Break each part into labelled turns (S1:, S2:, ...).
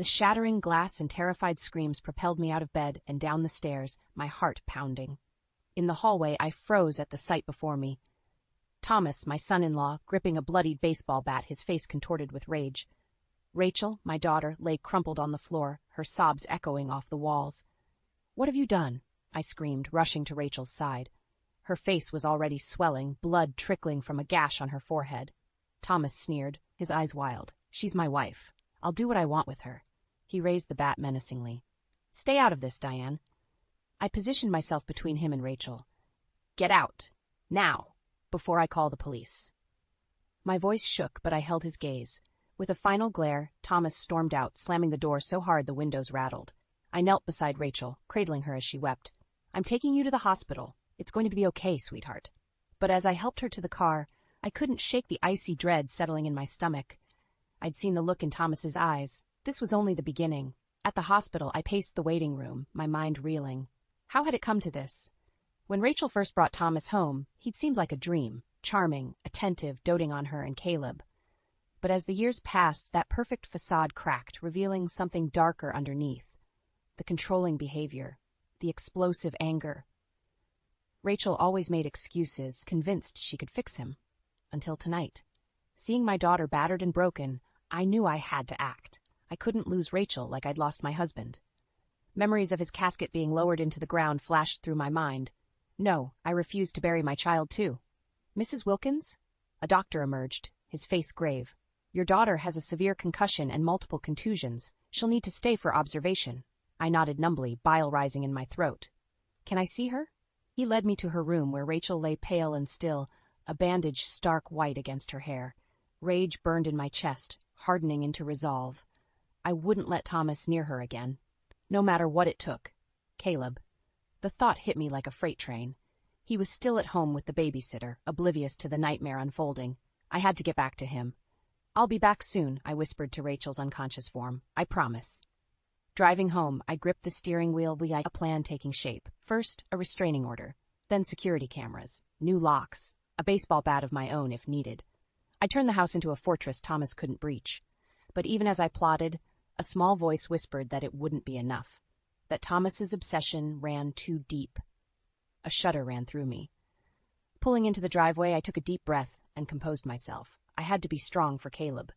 S1: The shattering glass and terrified screams propelled me out of bed and down the stairs, my heart pounding. In the hallway, I froze at the sight before me. Thomas, my son-in-law, gripping a bloodied baseball bat, his face contorted with rage. Rachel, my daughter, lay crumpled on the floor, her sobs echoing off the walls. "What have you done?" I screamed, rushing to Rachel's side. Her face was already swelling, blood trickling from a gash on her forehead. Thomas sneered, his eyes wild. "She's my wife. I'll do what I want with her." He raised the bat menacingly. "Stay out of this, Diane." I positioned myself between him and Rachel. "Get out. Now. Before I call the police." My voice shook, but I held his gaze. With a final glare, Thomas stormed out, slamming the door so hard the windows rattled. I knelt beside Rachel, cradling her as she wept. "I'm taking you to the hospital. It's going to be okay, sweetheart." But as I helped her to the car, I couldn't shake the icy dread settling in my stomach. I'd seen the look in Thomas's eyes. This was only the beginning. At the hospital, I paced the waiting room, my mind reeling. How had it come to this? When Rachel first brought Thomas home, he'd seemed like a dream, charming, attentive, doting on her and Caleb. But as the years passed, that perfect facade cracked, revealing something darker underneath. The controlling behavior, the explosive anger. Rachel always made excuses, convinced she could fix him. Until tonight. Seeing my daughter battered and broken, I knew I had to act. I couldn't lose Rachel like I'd lost my husband. Memories of his casket being lowered into the ground flashed through my mind. No, I refused to bury my child too. "Mrs. Wilkins?" A doctor emerged, his face grave. "Your daughter has a severe concussion and multiple contusions. She'll need to stay for observation." I nodded numbly, bile rising in my throat. "Can I see her?" He led me to her room where Rachel lay pale and still, a bandage stark white against her hair. Rage burned in my chest, hardening into resolve. I wouldn't let Thomas near her again. No matter what it took. Caleb. The thought hit me like a freight train. He was still at home with the babysitter, oblivious to the nightmare unfolding. I had to get back to him. "I'll be back soon," I whispered to Rachel's unconscious form. "I promise." Driving home, I gripped the steering wheel, a plan taking shape. First, a restraining order. Then security cameras, new locks, a baseball bat of my own if needed. I turned the house into a fortress Thomas couldn't breach. But even as I plotted, a small voice whispered that it wouldn't be enough. That Thomas's obsession ran too deep. A shudder ran through me. Pulling into the driveway, I took a deep breath and composed myself. I had to be strong for Caleb.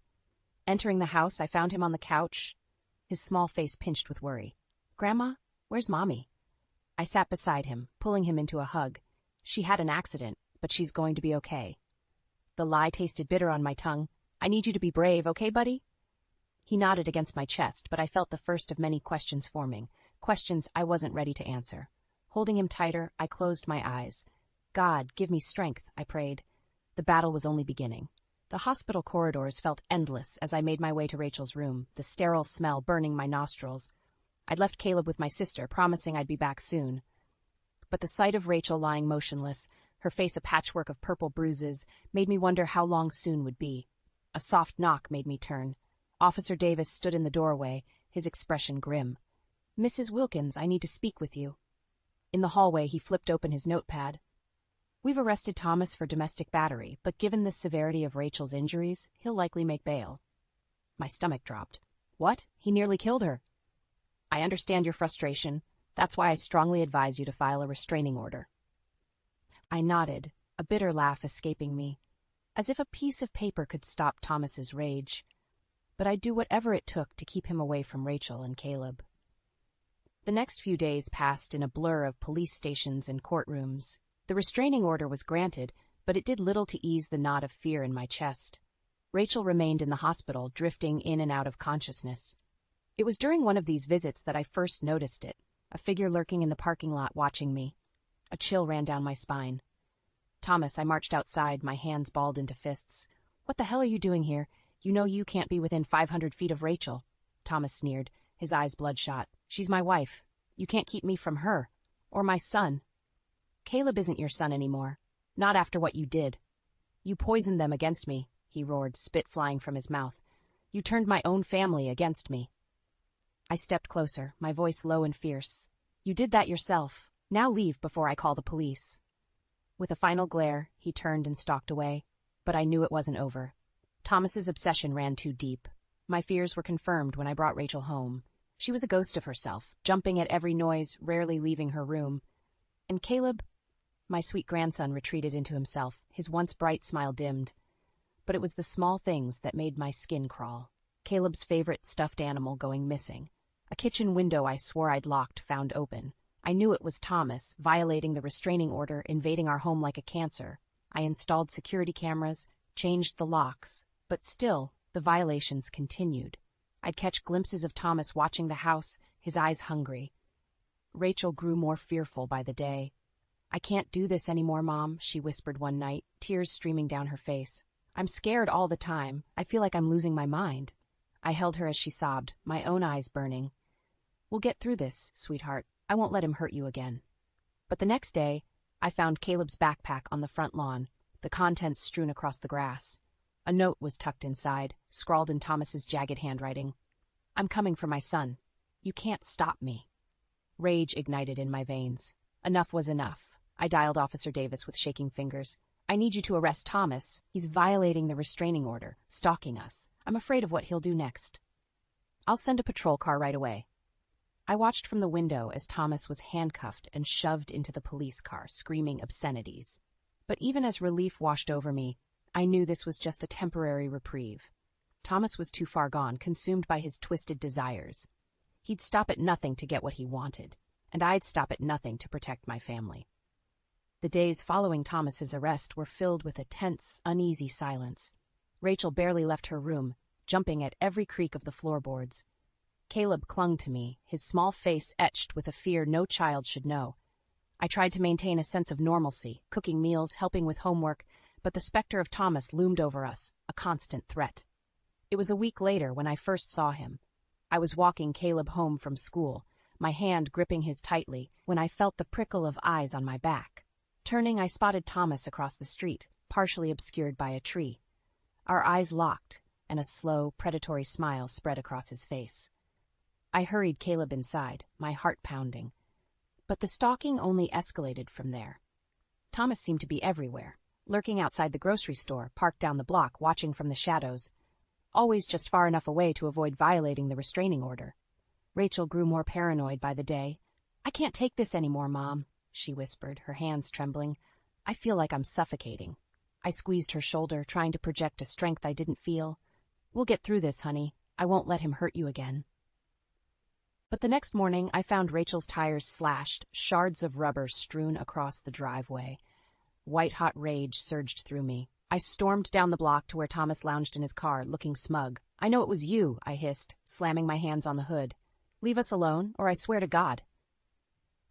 S1: Entering the house, I found him on the couch, his small face pinched with worry. "Grandma, where's Mommy?" I sat beside him, pulling him into a hug. "She had an accident, but she's going to be okay." The lie tasted bitter on my tongue. "I need you to be brave, okay, buddy?" He nodded against my chest, but I felt the first of many questions forming, questions I wasn't ready to answer. Holding him tighter, I closed my eyes. "God, give me strength," I prayed. The battle was only beginning. The hospital corridors felt endless as I made my way to Rachel's room, the sterile smell burning my nostrils. I'd left Caleb with my sister, promising I'd be back soon. But the sight of Rachel lying motionless, her face a patchwork of purple bruises, made me wonder how long soon would be. A soft knock made me turn. Officer Davis stood in the doorway, his expression grim. "Mrs. Wilkins, I need to speak with you." In the hallway, he flipped open his notepad. "We've arrested Thomas for domestic battery, but given the severity of Rachel's injuries, he'll likely make bail." My stomach dropped. "What? He nearly killed her." "I understand your frustration. That's why I strongly advise you to file a restraining order." I nodded, a bitter laugh escaping me, as if a piece of paper could stop Thomas's rage. But I'd do whatever it took to keep him away from Rachel and Caleb. The next few days passed in a blur of police stations and courtrooms. The restraining order was granted, but it did little to ease the knot of fear in my chest. Rachel remained in the hospital, drifting in and out of consciousness. It was during one of these visits that I first noticed it, a figure lurking in the parking lot watching me. A chill ran down my spine. "Thomas," I marched outside, my hands balled into fists. "What the hell are you doing here? You know you can't be within 500 feet of Rachel." Thomas sneered, his eyes bloodshot. "She's my wife. You can't keep me from her. Or my son." "Caleb isn't your son anymore. Not after what you did. You poisoned them against me," he roared, spit flying from his mouth. "You turned my own family against me." I stepped closer, my voice low and fierce. "You did that yourself. Now leave before I call the police." With a final glare, he turned and stalked away. But I knew it wasn't over. Thomas's obsession ran too deep. My fears were confirmed when I brought Rachel home. She was a ghost of herself, jumping at every noise, rarely leaving her room. And Caleb, my sweet grandson, retreated into himself, his once bright smile dimmed. But it was the small things that made my skin crawl. Caleb's favorite stuffed animal going missing. A kitchen window I swore I'd locked found open. I knew it was Thomas, violating the restraining order, invading our home like a cancer. I installed security cameras, changed the locks, but still, the violations continued. I'd catch glimpses of Thomas watching the house, his eyes hungry. Rachel grew more fearful by the day. "I can't do this anymore, Mom," she whispered one night, tears streaming down her face. "I'm scared all the time. I feel like I'm losing my mind." I held her as she sobbed, my own eyes burning. "We'll get through this, sweetheart. I won't let him hurt you again." But the next day, I found Caleb's backpack on the front lawn, the contents strewn across the grass. A note was tucked inside, scrawled in Thomas's jagged handwriting. "I'm coming for my son. You can't stop me." Rage ignited in my veins. Enough was enough. I dialed Officer Davis with shaking fingers. "I need you to arrest Thomas. He's violating the restraining order, stalking us. I'm afraid of what he'll do next." "I'll send a patrol car right away." I watched from the window as Thomas was handcuffed and shoved into the police car, screaming obscenities. But even as relief washed over me, I knew this was just a temporary reprieve. Thomas was too far gone, consumed by his twisted desires. He'd stop at nothing to get what he wanted, and I'd stop at nothing to protect my family. The days following Thomas's arrest were filled with a tense, uneasy silence. Rachel barely left her room, jumping at every creak of the floorboards. Caleb clung to me, his small face etched with a fear no child should know. I tried to maintain a sense of normalcy, cooking meals, helping with homework, but the specter of Thomas loomed over us, a constant threat. It was a week later when I first saw him. I was walking Caleb home from school, my hand gripping his tightly, when I felt the prickle of eyes on my back. Turning, I spotted Thomas across the street, partially obscured by a tree. Our eyes locked, and a slow, predatory smile spread across his face. I hurried Caleb inside, my heart pounding. But the stalking only escalated from there. Thomas seemed to be everywhere, lurking outside the grocery store, parked down the block, watching from the shadows, always just far enough away to avoid violating the restraining order. Rachel grew more paranoid by the day. "I can't take this anymore, Mom," she whispered, her hands trembling. "I feel like I'm suffocating." I squeezed her shoulder, trying to project a strength I didn't feel. "We'll get through this, honey. I won't let him hurt you again." But the next morning, I found Rachel's tires slashed, shards of rubber strewn across the driveway. White-hot rage surged through me. I stormed down the block to where Thomas lounged in his car, looking smug. "I know it was you," I hissed, slamming my hands on the hood. "Leave us alone, or I swear to God."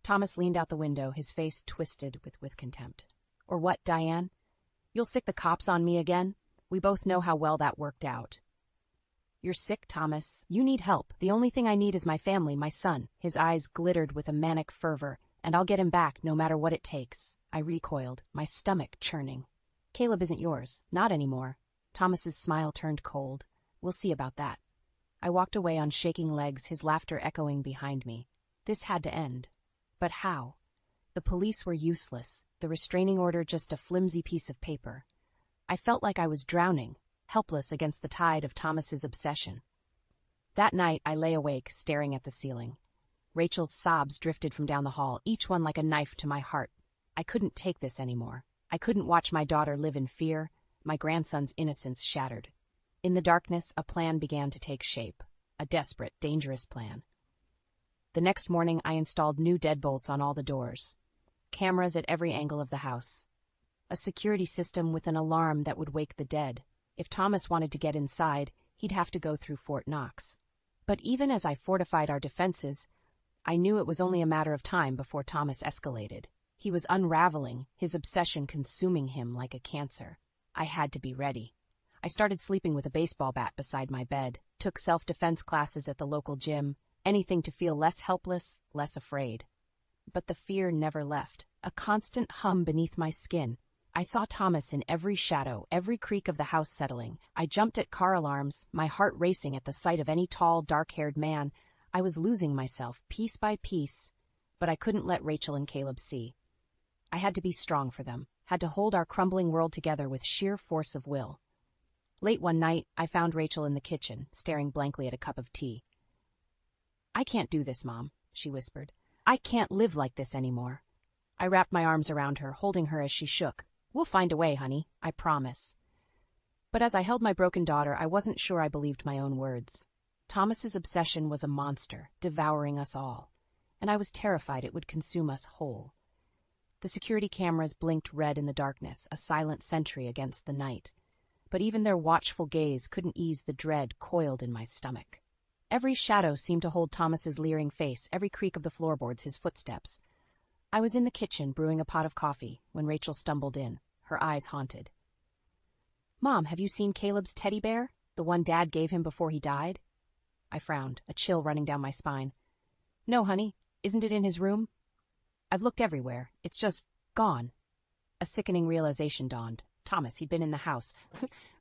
S1: Thomas leaned out the window, his face twisted with contempt. "Or what, Diane? You'll sick the cops on me again? We both know how well that worked out." "You're sick, Thomas. You need help. The only thing I need is my family, my son." His eyes glittered with a manic fervor. "And I'll get him back, no matter what it takes." I recoiled, my stomach churning. "Caleb isn't yours. Not anymore." Thomas's smile turned cold. "We'll see about that." I walked away on shaking legs, his laughter echoing behind me. This had to end. But how? The police were useless, the restraining order just a flimsy piece of paper. I felt like I was drowning, helpless against the tide of Thomas's obsession. That night, I lay awake, staring at the ceiling. Rachel's sobs drifted from down the hall, each one like a knife to my heart. I couldn't take this anymore. I couldn't watch my daughter live in fear, my grandson's innocence shattered. In the darkness, a plan began to take shape, a desperate, dangerous plan. The next morning, I installed new deadbolts on all the doors, cameras at every angle of the house, a security system with an alarm that would wake the dead. If Thomas wanted to get inside, he'd have to go through Fort Knox. But even as I fortified our defenses, I knew it was only a matter of time before Thomas escalated. He was unraveling, his obsession consuming him like a cancer. I had to be ready. I started sleeping with a baseball bat beside my bed, took self-defense classes at the local gym, anything to feel less helpless, less afraid. But the fear never left, a constant hum beneath my skin. I saw Thomas in every shadow, every creak of the house settling. I jumped at car alarms, my heart racing at the sight of any tall, dark-haired man. I was losing myself, piece by piece, but I couldn't let Rachel and Caleb see. I had to be strong for them, had to hold our crumbling world together with sheer force of will. Late one night, I found Rachel in the kitchen, staring blankly at a cup of tea. "I can't do this, Mom," she whispered. "I can't live like this anymore." I wrapped my arms around her, holding her as she shook. "We'll find a way, honey, I promise." But as I held my broken daughter, I wasn't sure I believed my own words. Thomas's obsession was a monster, devouring us all, and I was terrified it would consume us whole. The security cameras blinked red in the darkness, a silent sentry against the night. But even their watchful gaze couldn't ease the dread coiled in my stomach. Every shadow seemed to hold Thomas's leering face, every creak of the floorboards his footsteps. I was in the kitchen brewing a pot of coffee when Rachel stumbled in, her eyes haunted. "Mom, have you seen Caleb's teddy bear? The one Dad gave him before he died?" I frowned, a chill running down my spine. "No, honey. Isn't it in his room?" "I've looked everywhere. It's just gone." A sickening realization dawned. Thomas, he'd been in the house.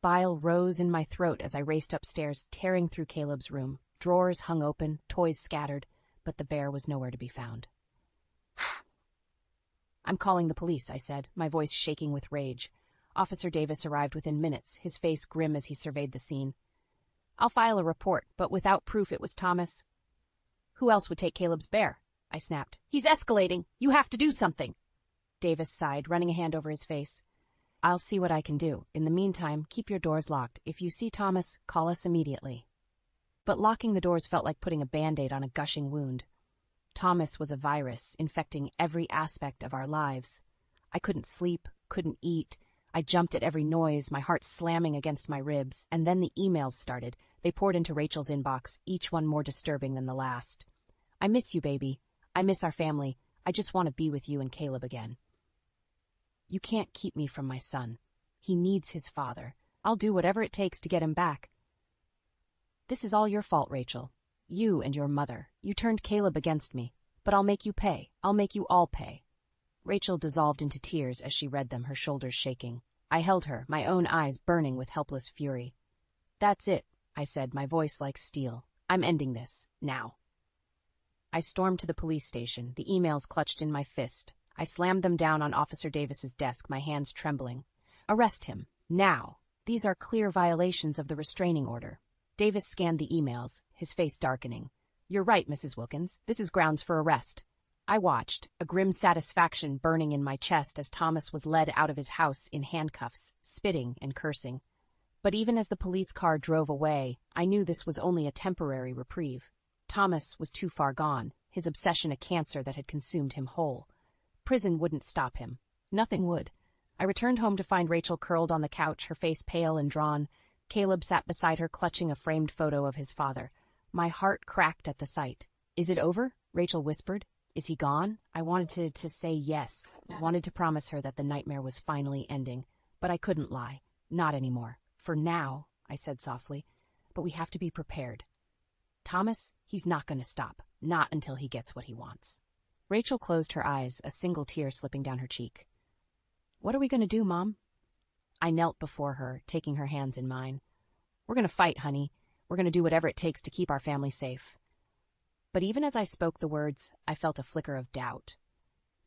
S1: Bile rose in my throat as I raced upstairs, tearing through Caleb's room. Drawers hung open, toys scattered, but the bear was nowhere to be found. "I'm calling the police," I said, my voice shaking with rage. Officer Davis arrived within minutes, his face grim as he surveyed the scene. "I'll file a report, but without proof it was Thomas." "Who else would take Caleb's bear?" I snapped. "He's escalating. You have to do something." Davis sighed, running a hand over his face. "I'll see what I can do. In the meantime, keep your doors locked. If you see Thomas, call us immediately." But locking the doors felt like putting a Band-Aid on a gushing wound. Thomas was a virus, infecting every aspect of our lives. I couldn't sleep, couldn't eat. I jumped at every noise, my heart slamming against my ribs, and then the emails started. They poured into Rachel's inbox, each one more disturbing than the last. "I miss you, baby. I miss our family. I just want to be with you and Caleb again. You can't keep me from my son. He needs his father. I'll do whatever it takes to get him back." "This is all your fault, Rachel. You and your mother. You turned Caleb against me. But I'll make you pay. I'll make you all pay." Rachel dissolved into tears as she read them, her shoulders shaking. I held her, my own eyes burning with helpless fury. "That's it," I said, my voice like steel. "I'm ending this. Now." I stormed to the police station, the emails clutched in my fist. I slammed them down on Officer Davis's desk, my hands trembling. "Arrest him. Now. These are clear violations of the restraining order." Davis scanned the emails, his face darkening. "You're right, Mrs. Wilkins. This is grounds for arrest." I watched, a grim satisfaction burning in my chest as Thomas was led out of his house in handcuffs, spitting and cursing. But even as the police car drove away, I knew this was only a temporary reprieve. Thomas was too far gone, his obsession a cancer that had consumed him whole. Prison wouldn't stop him. Nothing would. I returned home to find Rachel curled on the couch, her face pale and drawn. Caleb sat beside her, clutching a framed photo of his father. My heart cracked at the sight. "Is it over?" Rachel whispered. "Is he gone?" I wanted to say yes, wanted to promise her that the nightmare was finally ending. But I couldn't lie. Not anymore. "For now," I said softly. "But we have to be prepared. Thomas, he's not going to stop. Not until he gets what he wants." Rachel closed her eyes, a single tear slipping down her cheek. "What are we going to do, Mom?" I knelt before her, taking her hands in mine. "We're going to fight, honey. We're going to do whatever it takes to keep our family safe." But even as I spoke the words, I felt a flicker of doubt.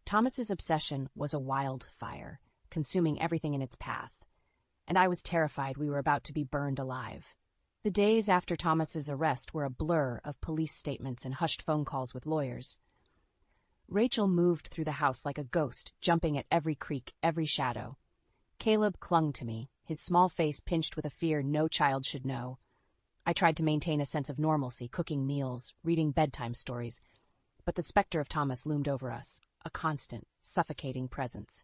S1: Thomas's obsession was a wildfire, consuming everything in its path, and I was terrified we were about to be burned alive. The days after Thomas's arrest were a blur of police statements and hushed phone calls with lawyers. Rachel moved through the house like a ghost, jumping at every creak, every shadow. Caleb clung to me, his small face pinched with a fear no child should know. I tried to maintain a sense of normalcy, cooking meals, reading bedtime stories, but the specter of Thomas loomed over us, a constant, suffocating presence.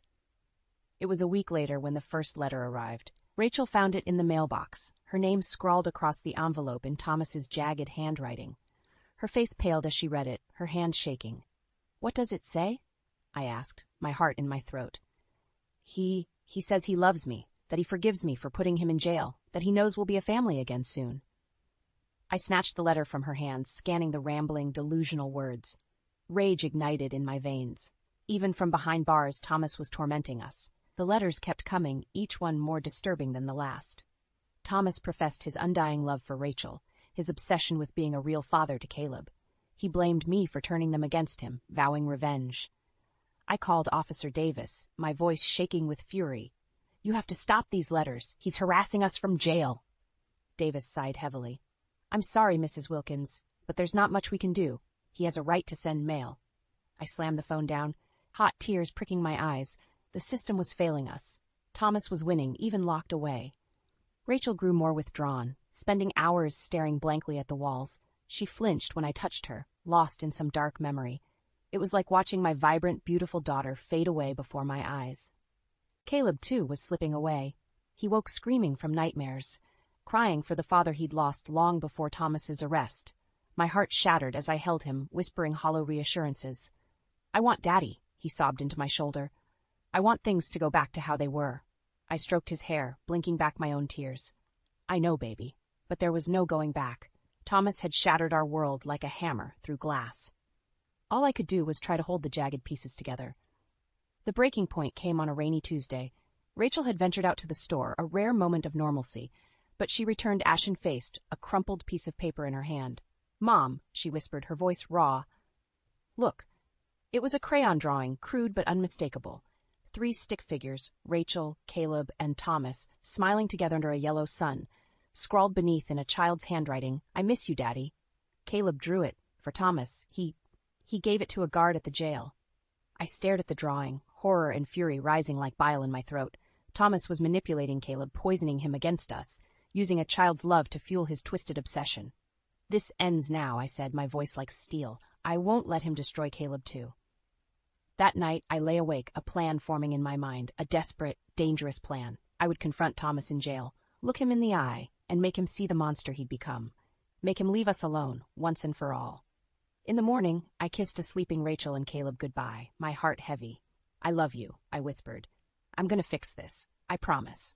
S1: It was a week later when the first letter arrived. Rachel found it in the mailbox, her name scrawled across the envelope in Thomas's jagged handwriting. Her face paled as she read it, her hands shaking. "What does it say?" I asked, my heart in my throat. He says he loves me, that he forgives me for putting him in jail, that he knows we'll be a family again soon." I snatched the letter from her hands, scanning the rambling, delusional words. Rage ignited in my veins. Even from behind bars, Thomas was tormenting us. The letters kept coming, each one more disturbing than the last. Thomas professed his undying love for Rachel, his obsession with being a real father to Caleb. He blamed me for turning them against him, vowing revenge. I called Officer Davis, my voice shaking with fury. You have to stop these letters. He's harassing us from jail. Davis sighed heavily. I'm sorry, Mrs. Wilkins, but there's not much we can do. He has a right to send mail. I slammed the phone down, hot tears pricking my eyes. The system was failing us. Thomas was winning, even locked away. Rachel grew more withdrawn, spending hours staring blankly at the walls. She flinched when I touched her, lost in some dark memory. It was like watching my vibrant, beautiful daughter fade away before my eyes. Caleb, too, was slipping away. He woke screaming from nightmares, crying for the father he'd lost long before Thomas's arrest. My heart shattered as I held him, whispering hollow reassurances. I want Daddy, he sobbed into my shoulder. I want things to go back to how they were. I stroked his hair, blinking back my own tears. I know, baby, but there was no going back. Thomas had shattered our world like a hammer through glass. All I could do was try to hold the jagged pieces together. The breaking point came on a rainy Tuesday. Rachel had ventured out to the store, a rare moment of normalcy, but she returned ashen-faced, a crumpled piece of paper in her hand. Mom, she whispered, her voice raw. Look. It was a crayon drawing, crude but unmistakable. 3 stick figures, Rachel, Caleb, and Thomas, smiling together under a yellow sun. Scrawled beneath in a child's handwriting, I miss you, Daddy. Caleb drew it. For Thomas, he gave it to a guard at the jail. I stared at the drawing, horror and fury rising like bile in my throat. Thomas was manipulating Caleb, poisoning him against us, using a child's love to fuel his twisted obsession. This ends now, I said, my voice like steel. I won't let him destroy Caleb too. That night, I lay awake, a plan forming in my mind, a desperate, dangerous plan. I would confront Thomas in jail, look him in the eye, and make him see the monster he'd become. Make him leave us alone, once and for all. In the morning, I kissed a sleeping Rachel and Caleb goodbye, my heart heavy. I love you, I whispered. I'm going to fix this. I promise.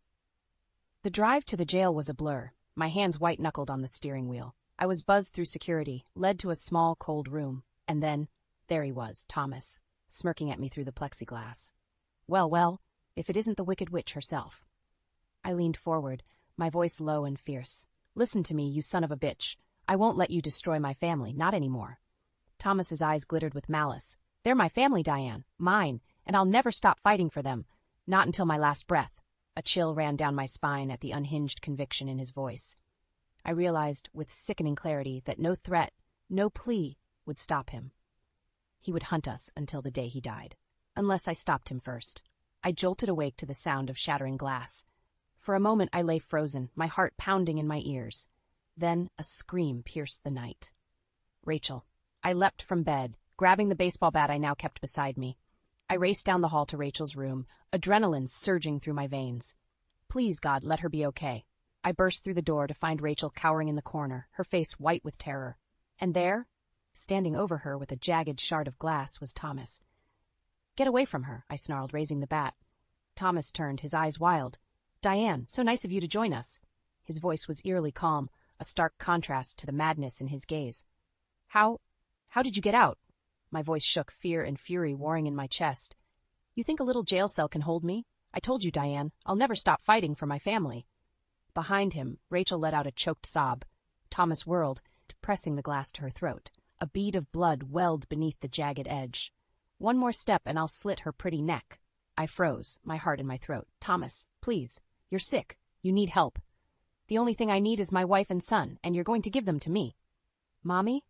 S1: The drive to the jail was a blur, my hands white-knuckled on the steering wheel. I was buzzed through security, led to a small, cold room, and then, there he was, Thomas, smirking at me through the plexiglass. Well, if it isn't the Wicked Witch herself. I leaned forward, my voice low and fierce. Listen to me, you son of a bitch. I won't let you destroy my family, not anymore. Thomas's eyes glittered with malice. They're my family, Diane, mine, and I'll never stop fighting for them. Not until my last breath. A chill ran down my spine at the unhinged conviction in his voice. I realized with sickening clarity that no threat, no plea would stop him. He would hunt us until the day he died. Unless I stopped him first. I jolted awake to the sound of shattering glass. For a moment I lay frozen, my heart pounding in my ears. Then a scream pierced the night. Rachel. I leapt from bed, grabbing the baseball bat I now kept beside me. I raced down the hall to Rachel's room, adrenaline surging through my veins. Please, God, let her be okay. I burst through the door to find Rachel cowering in the corner, her face white with terror. And there, standing over her with a jagged shard of glass, was Thomas. Get away from her, I snarled, raising the bat. Thomas turned, his eyes wild. Diane, so nice of you to join us. His voice was eerily calm, a stark contrast to the madness in his gaze. How did you get out? My voice shook, fear and fury warring in my chest. You think a little jail cell can hold me? I told you, Diane, I'll never stop fighting for my family. Behind him, Rachel let out a choked sob. Thomas whirled, pressing the glass to her throat. A bead of blood welled beneath the jagged edge. One more step and I'll slit her pretty neck. I froze, my heart in my throat. Thomas, please. You're sick. You need help. The only thing I need is my wife and son, and you're going to give them to me. Mommy?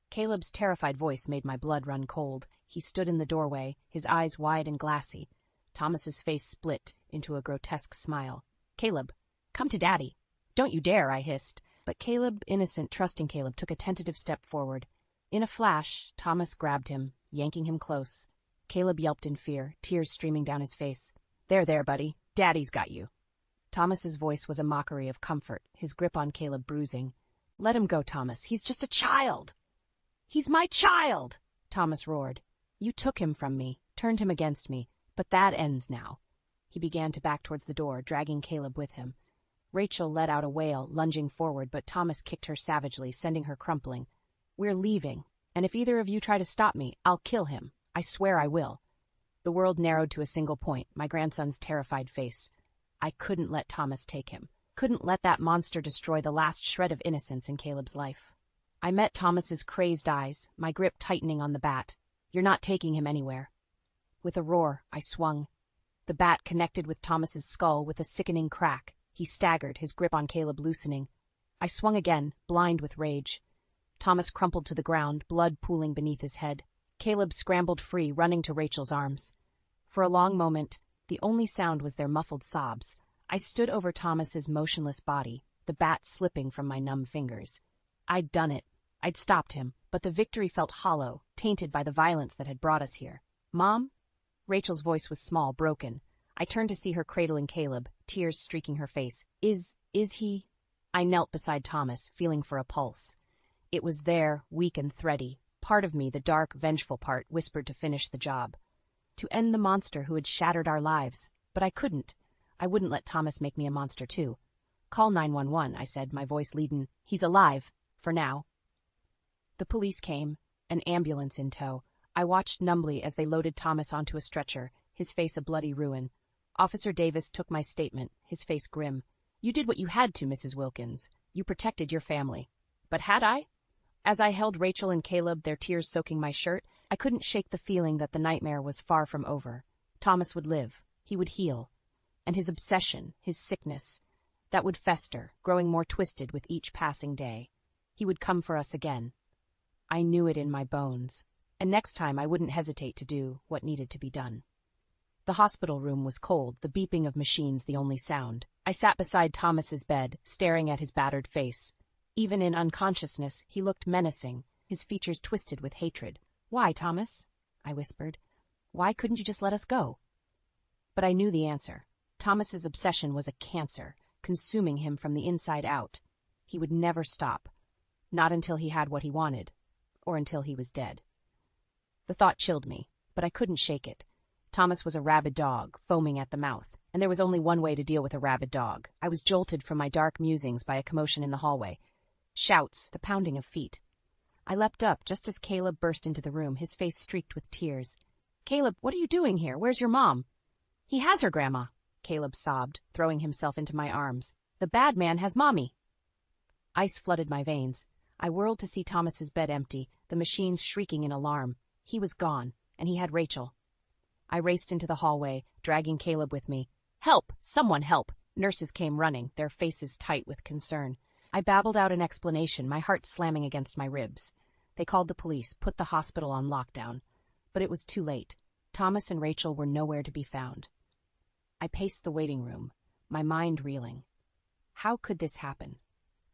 S1: Caleb's terrified voice made my blood run cold. He stood in the doorway, his eyes wide and glassy. Thomas's face split into a grotesque smile. Caleb, come to Daddy. Don't you dare, I hissed. But Caleb, innocent, trusting Caleb, took a tentative step forward. In a flash, Thomas grabbed him, yanking him close. Caleb yelped in fear, tears streaming down his face. There, buddy. Daddy's got you. Thomas's voice was a mockery of comfort, his grip on Caleb bruising. Let him go, Thomas. He's just a child. He's my child, Thomas roared. You took him from me, turned him against me, but that ends now. He began to back towards the door, dragging Caleb with him. Rachel let out a wail, lunging forward, but Thomas kicked her savagely, sending her crumpling. We're leaving, and if either of you try to stop me, I'll kill him. I swear I will. The world narrowed to a single point, my grandson's terrified face. I couldn't let Thomas take him. Couldn't let that monster destroy the last shred of innocence in Caleb's life. I met Thomas's crazed eyes, my grip tightening on the bat. You're not taking him anywhere. With a roar, I swung. The bat connected with Thomas's skull with a sickening crack. He staggered, his grip on Caleb loosening. I swung again, blind with rage. Thomas crumpled to the ground, blood pooling beneath his head. Caleb scrambled free, running to Rachel's arms. For a long moment, the only sound was their muffled sobs. I stood over Thomas's motionless body, the bat slipping from my numb fingers. I'd done it. I'd stopped him, but the victory felt hollow, tainted by the violence that had brought us here. "Mom?" Rachel's voice was small, broken. I turned to see her cradling Caleb, tears streaking her face. Is he? I knelt beside Thomas, feeling for a pulse. It was there, weak and thready. Part of me, the dark, vengeful part, whispered to finish the job. To end the monster who had shattered our lives. But I couldn't. I wouldn't let Thomas make me a monster too. "Call 911, I said, my voice leaden. "He's alive. For now." The police came, an ambulance in tow. I watched numbly as they loaded Thomas onto a stretcher, his face a bloody ruin. Officer Davis took my statement, his face grim. "You did what you had to, Mrs. Wilkins. You protected your family." But had I? As I held Rachel and Caleb, their tears soaking my shirt, I couldn't shake the feeling that the nightmare was far from over. Thomas would live. He would heal. And his obsession, his sickness, that would fester, growing more twisted with each passing day. He would come for us again. I knew it in my bones. And next time I wouldn't hesitate to do what needed to be done. The hospital room was cold, the beeping of machines the only sound. I sat beside Thomas's bed, staring at his battered face. Even in unconsciousness, he looked menacing, his features twisted with hatred. "Why, Thomas?" I whispered. "Why couldn't you just let us go?" But I knew the answer. Thomas's obsession was a cancer, consuming him from the inside out. He would never stop. Not until he had what he wanted, or until he was dead. The thought chilled me, but I couldn't shake it. Thomas was a rabid dog, foaming at the mouth, and there was only one way to deal with a rabid dog. I was jolted from my dark musings by a commotion in the hallway. Shouts, the pounding of feet. I leapt up just as Caleb burst into the room, his face streaked with tears. "Caleb, what are you doing here? Where's your mom?" "He has her, Grandma," Caleb sobbed, throwing himself into my arms. "The bad man has Mommy." Ice flooded my veins. I whirled to see Thomas's bed empty, the machines shrieking in alarm. He was gone, and he had Rachel. I raced into the hallway, dragging Caleb with me. "Help! Someone help!" Nurses came running, their faces tight with concern. I babbled out an explanation, my heart slamming against my ribs. They called the police, put the hospital on lockdown. But it was too late. Thomas and Rachel were nowhere to be found. I paced the waiting room, my mind reeling. How could this happen?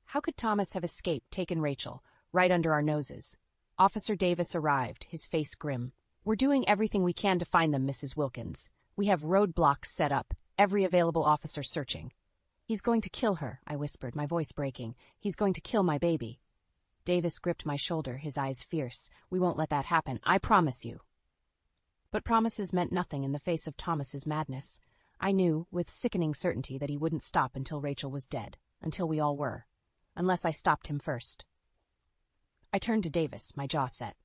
S1: How could Thomas have escaped, taken Rachel, right under our noses? Officer Davis arrived, his face grim. "We're doing everything we can to find them, Mrs. Wilkins. We have roadblocks set up, every available officer searching." "He's going to kill her," I whispered, my voice breaking. "He's going to kill my baby." Davis gripped my shoulder, his eyes fierce. "We won't let that happen, I promise you." But promises meant nothing in the face of Thomas's madness. I knew, with sickening certainty, that he wouldn't stop until Rachel was dead, until we all were. Unless I stopped him first. I turned to Davis, my jaw set.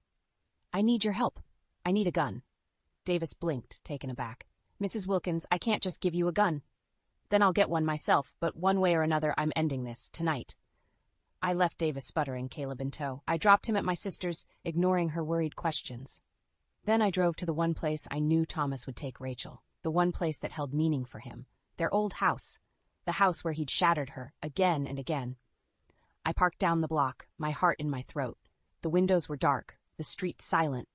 S1: "I need your help. I need a gun." Davis blinked, taken aback. "Mrs. Wilkins, I can't just give you a gun. Then I'll get one myself, but one way or another I'm ending this, tonight." I left Davis sputtering, Caleb in tow. I dropped him at my sister's, ignoring her worried questions. Then I drove to the one place I knew Thomas would take Rachel, the one place that held meaning for him, their old house, the house where he'd shattered her, again and again. I parked down the block, my heart in my throat. The windows were dark, the street silent.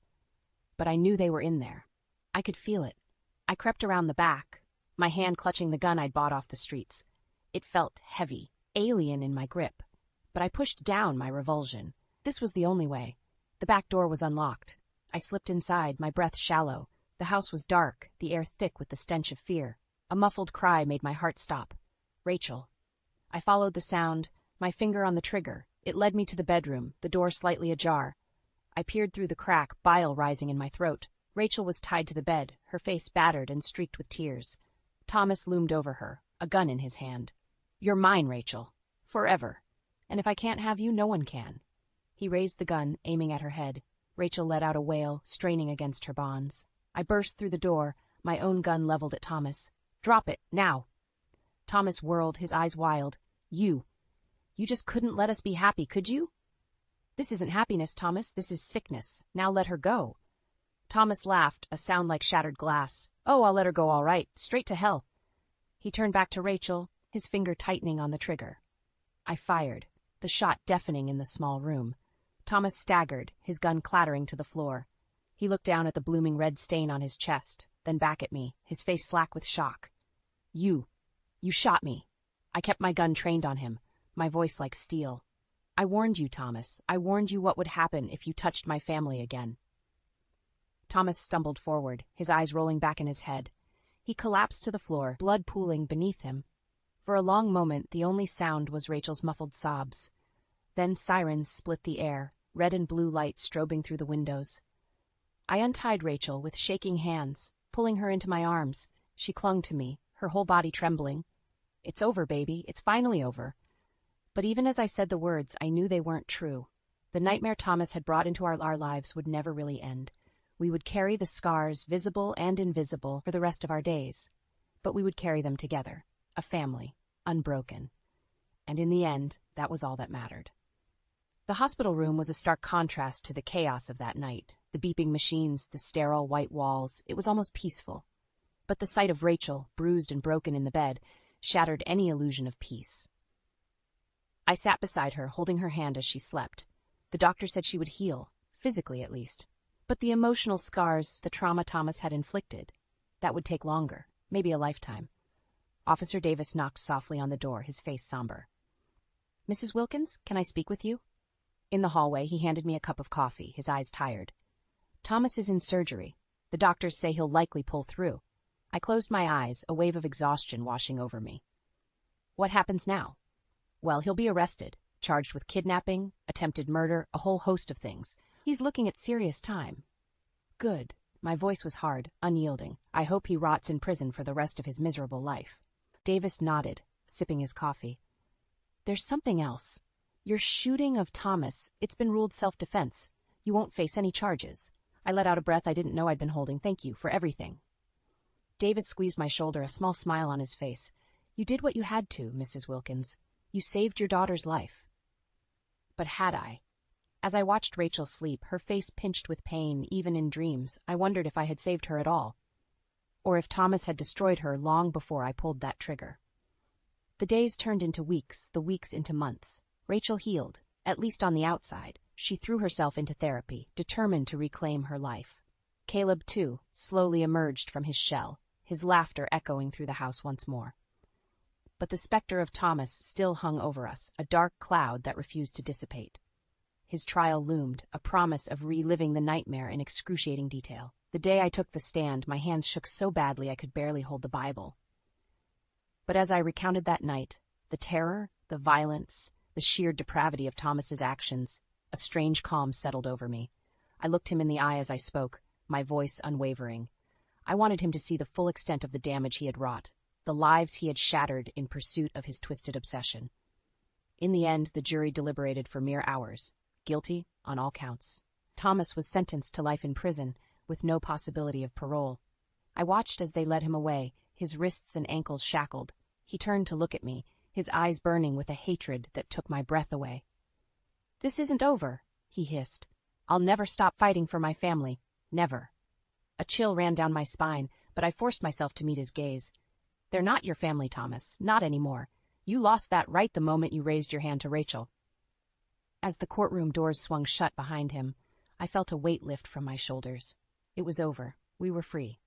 S1: But I knew they were in there. I could feel it. I crept around the back, my hand clutching the gun I'd bought off the streets. It felt heavy, alien in my grip. But I pushed down my revulsion. This was the only way. The back door was unlocked. I slipped inside, my breath shallow. The house was dark, the air thick with the stench of fear. A muffled cry made my heart stop. Rachel. I followed the sound, my finger on the trigger. It led me to the bedroom, the door slightly ajar. I peered through the crack, bile rising in my throat. Rachel was tied to the bed, her face battered and streaked with tears. Thomas loomed over her, a gun in his hand. "You're mine, Rachel. Forever. And if I can't have you, no one can." He raised the gun, aiming at her head. Rachel let out a wail, straining against her bonds. I burst through the door, my own gun leveled at Thomas. "Drop it, now." Thomas whirled, his eyes wild. You just couldn't let us be happy, could you?" "This isn't happiness, Thomas. This is sickness. Now let her go." Thomas laughed, a sound like shattered glass. Oh, I'll let her go all right, straight to hell. He turned back to Rachel, his finger tightening on the trigger. I fired, the shot deafening in the small room. Thomas staggered, his gun clattering to the floor. He looked down at the blooming red stain on his chest, then back at me, his face slack with shock. You shot me. I kept my gun trained on him, my voice like steel. I warned you, Thomas. I warned you what would happen if you touched my family again. Thomas stumbled forward, his eyes rolling back in his head. He collapsed to the floor, blood pooling beneath him. For a long moment, the only sound was Rachel's muffled sobs. Then sirens split the air, red and blue light strobing through the windows. I untied Rachel with shaking hands, pulling her into my arms. She clung to me, her whole body trembling. It's over, baby. It's finally over. But even as I said the words, I knew they weren't true. The nightmare Thomas had brought into our lives would never really end. We would carry the scars, visible and invisible, for the rest of our days. But we would carry them together, a family, unbroken. And in the end, that was all that mattered. The hospital room was a stark contrast to the chaos of that night. The beeping machines, the sterile white walls, it was almost peaceful. But the sight of Rachel, bruised and broken in the bed, shattered any illusion of peace. I sat beside her, holding her hand as she slept. The doctor said she would heal, physically at least. But the emotional scars, the trauma Thomas had inflicted, that would take longer, maybe a lifetime. Officer Davis knocked softly on the door, his face somber. Mrs. Wilkins, can I speak with you? In the hallway, he handed me a cup of coffee, his eyes tired. Thomas is in surgery. The doctors say he'll likely pull through. I closed my eyes, a wave of exhaustion washing over me. What happens now? Well, he'll be arrested, charged with kidnapping, attempted murder, a whole host of things. He's looking at serious time. Good. My voice was hard, unyielding. I hope he rots in prison for the rest of his miserable life. Davis nodded, sipping his coffee. There's something else. Your shooting of Thomas, it's been ruled self-defense. You won't face any charges. I let out a breath I didn't know I'd been holding. Thank you for everything. Davis squeezed my shoulder, a small smile on his face. You did what you had to, Mrs. Wilkins. You saved your daughter's life. But had I? As I watched Rachel sleep, her face pinched with pain, even in dreams, I wondered if I had saved her at all. Or if Thomas had destroyed her long before I pulled that trigger. The days turned into weeks, the weeks into months. Rachel healed, at least on the outside. She threw herself into therapy, determined to reclaim her life. Caleb, too, slowly emerged from his shell, his laughter echoing through the house once more. But the specter of Thomas still hung over us, a dark cloud that refused to dissipate. His trial loomed, a promise of reliving the nightmare in excruciating detail. The day I took the stand, my hands shook so badly I could barely hold the Bible. But as I recounted that night, the terror, the violence, the sheer depravity of Thomas's actions, a strange calm settled over me. I looked him in the eye as I spoke, my voice unwavering. I wanted him to see the full extent of the damage he had wrought, the lives he had shattered in pursuit of his twisted obsession. In the end, the jury deliberated for mere hours, guilty on all counts. Thomas was sentenced to life in prison, with no possibility of parole. I watched as they led him away, his wrists and ankles shackled. He turned to look at me, his eyes burning with a hatred that took my breath away. This isn't over, he hissed. I'll never stop fighting for my family. Never. A chill ran down my spine, but I forced myself to meet his gaze. They're not your family, Thomas. Not anymore. You lost that right the moment you raised your hand to Rachel. As the courtroom doors swung shut behind him, I felt a weight lift from my shoulders. It was over. We were free.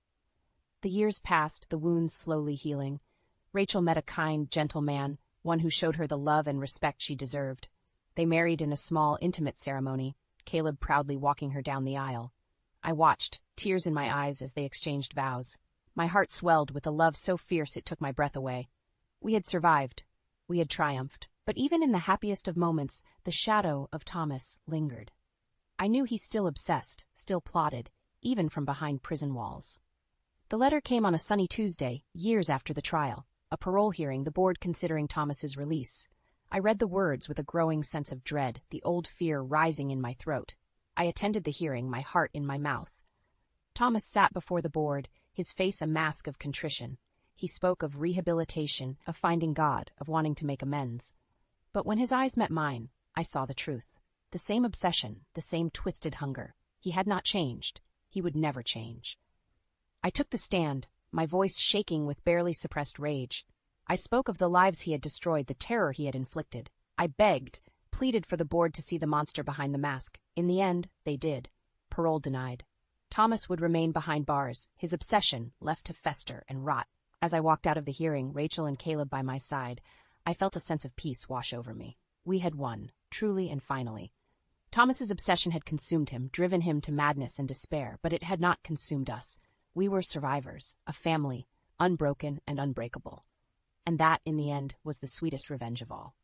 S1: The years passed, the wounds slowly healing. Rachel met a kind, gentle man, one who showed her the love and respect she deserved. They married in a small, intimate ceremony, Caleb proudly walking her down the aisle. I watched, tears in my eyes as they exchanged vows. My heart swelled with a love so fierce it took my breath away. We had survived. We had triumphed. But even in the happiest of moments, the shadow of Thomas lingered. I knew he still obsessed, still plotted, even from behind prison walls. The letter came on a sunny Tuesday, years after the trial, a parole hearing, the board considering Thomas's release. I read the words with a growing sense of dread, the old fear rising in my throat. I attended the hearing, my heart in my mouth. Thomas sat before the board, his face a mask of contrition. He spoke of rehabilitation, of finding God, of wanting to make amends. But when his eyes met mine, I saw the truth. The same obsession, the same twisted hunger. He had not changed. He would never change. I took the stand, my voice shaking with barely suppressed rage. I spoke of the lives he had destroyed, the terror he had inflicted. I begged, pleaded for the board to see the monster behind the mask. In the end, they did. Parole denied. Thomas would remain behind bars, his obsession left to fester and rot. As I walked out of the hearing, Rachel and Caleb by my side, I felt a sense of peace wash over me. We had won, truly and finally. Thomas's obsession had consumed him, driven him to madness and despair, but it had not consumed us. We were survivors, a family, unbroken and unbreakable. And that, in the end, was the sweetest revenge of all.